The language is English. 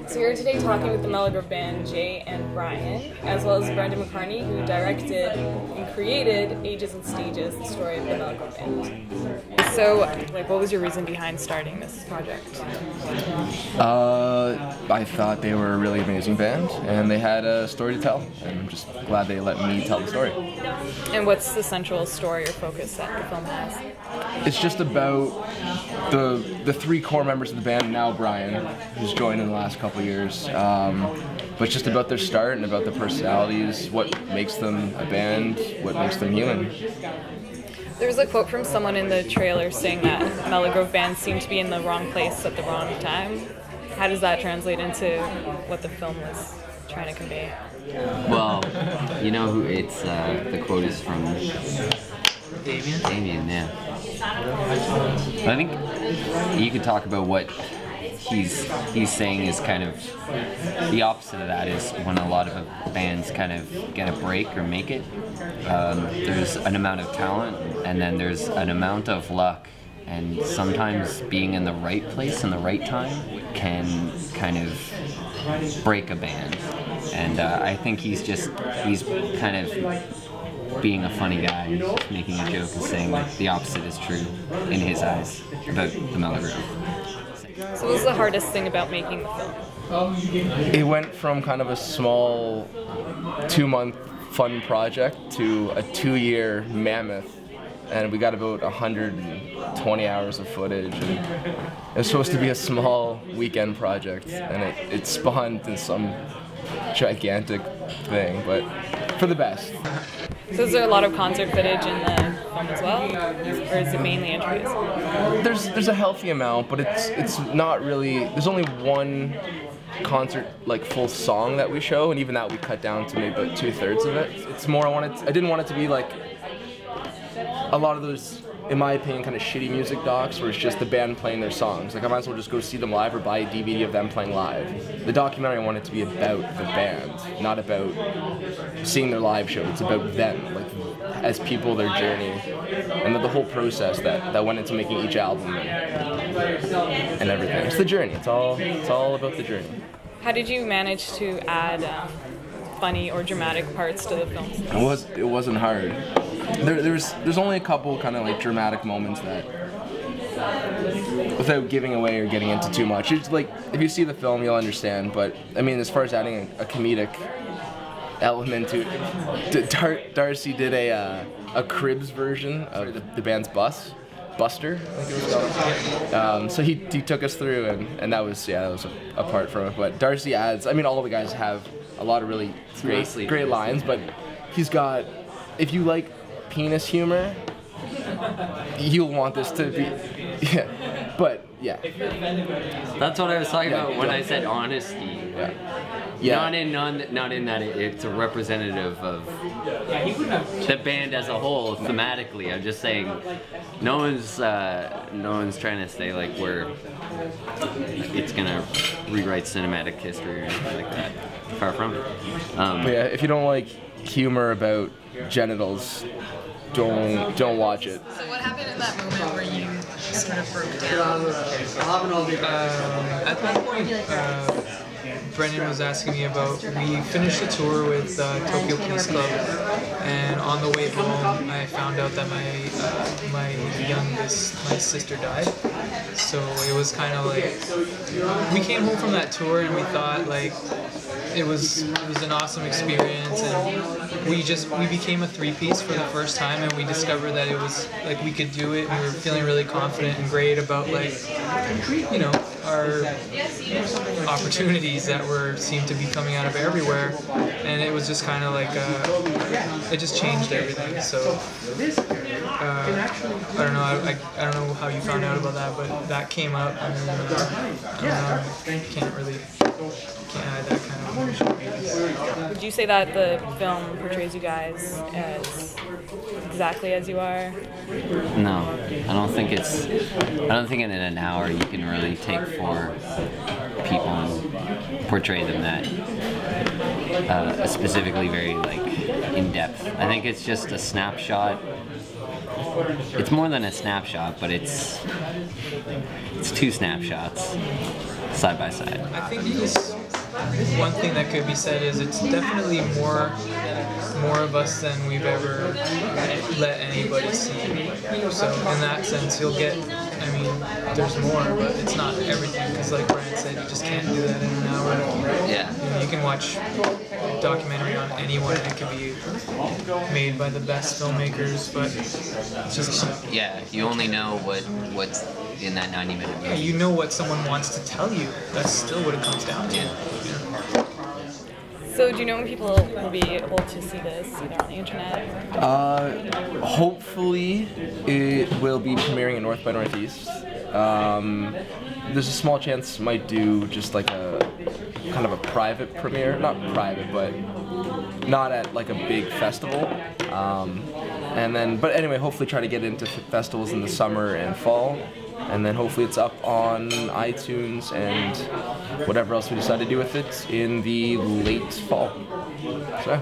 So we're here today talking with the Meligrove Band, Jay and Brian, as well as Brendan McCarney, who directed and created Ages and Stages, the story of the Meligrove Band. So, what was your reason behind starting this project? I thought they were a really amazing band, and they had a story to tell, and I'm just glad they let me tell the story. And what's the central story or focus that the film has? It's just about the three core members of the band, now Brian, who's joined in the last couple of years, but just about their start and about their personalities, what makes them a band, what makes them human. There was a quote from someone in the trailer saying that Meligrove Band seemed to be in the wrong place at the wrong time. How does that translate into what the film was trying to convey? Well, you know who it's, the quote is from? Damien? Damien, yeah. I think you could talk about what he's saying is kind of the opposite of that, is when a lot of bands kind of get a break or make it. There's an amount of talent, and then there's an amount of luck, and sometimes being in the right place in the right time can kind of break a band. And I think he's kind of being a funny guy, making a joke and saying that the opposite is true in his eyes about the Meligrove. So what was the hardest thing about making the film? It went from kind of a small 2-month fun project to a 2-year mammoth, and we got about 120 hours of footage, and it was supposed to be a small weekend project, and it spawned into some gigantic thing, but for the best. So is there a lot of concert footage in the film as well, or is it mainly interviews? There's a healthy amount, but it's not really. There's only one concert, like, full song that we show, and even that we cut down to maybe about 2/3 of it. It's more I didn't want it to be like a lot of those, in my opinion, kind of shitty music docs where it's just the band playing their songs. Like, I might as well just go see them live or buy a DVD of them playing live. The documentary, I want it to be about the band, not about seeing their live show. It's about them, like, as people, their journey, and the whole process that went into making each album and everything. It's the journey. It's all about the journey. How did you manage to add funny or dramatic parts to the film? It wasn't hard. There's only a couple kind of like dramatic moments that, without giving away or getting into too much, it's like, if you see the film you'll understand. But I mean, as far as adding a comedic element to Darcy did a Cribs version of the band's Buster, I think it was called. So he took us through, and that was a part from it. But Darcy adds, I mean, all the guys have a lot of really great lines, but he's got, if you like penis humor, you'll want this to be, yeah. But yeah. That's what I was talking about when I said honesty. Yeah. Not in that it's a representative of the band as a whole thematically. I'm just saying, no one's trying to say like it's gonna rewrite cinematic history or anything like that. Far from it. But yeah, if you don't like humor about genitals, don't watch it. So what happened in that moment where you sort of broke down? At that point, Brendan was asking me about, we finished a tour with Tokyo Police Club, and on the way home I found out that my sister died. So it was kind of like, we came home from that tour and we thought like it was an awesome experience, and we became a 3-piece for the first time, and we discovered that it was like we could do it, and we were feeling really confident and great about, like, you know, our opportunities that seemed to be coming out of everywhere, and it was just kind of like it just changed everything. So I don't know. I don't know how you found out about that, but that came up, and can't add that kind of emotion. Would you say that the film portrays you guys as exactly as you are? No, I don't think in an hour you can really take 4 people and portray them that specifically very like in depth. I think it's just a snapshot. It's more than a snapshot, but it's 2 snapshots side by side. I think one thing that could be said is it's definitely more of us than we've ever let anybody see. So in that sense, you'll get, I mean, there's more, but it's not everything, because like Brian said, you just can't do that in an hour. Yeah. You know, you can watch a documentary on anyone, and it can be made by the best filmmakers, but it's just not. Yeah, you only know what's in that 90-minute movie. Yeah, you know what someone wants to tell you. That's still what it comes down to. Yeah. So do you know when people will be able to see this, either on the internet? Hopefully it will be premiering at North by Northeast. There's a small chance might do just like a kind of a private premiere, not private, but not at like a big festival. And then, but anyway, hopefully try to get into festivals in the summer and fall. And then hopefully it's up on iTunes and whatever else we decide to do with it in the late fall. So.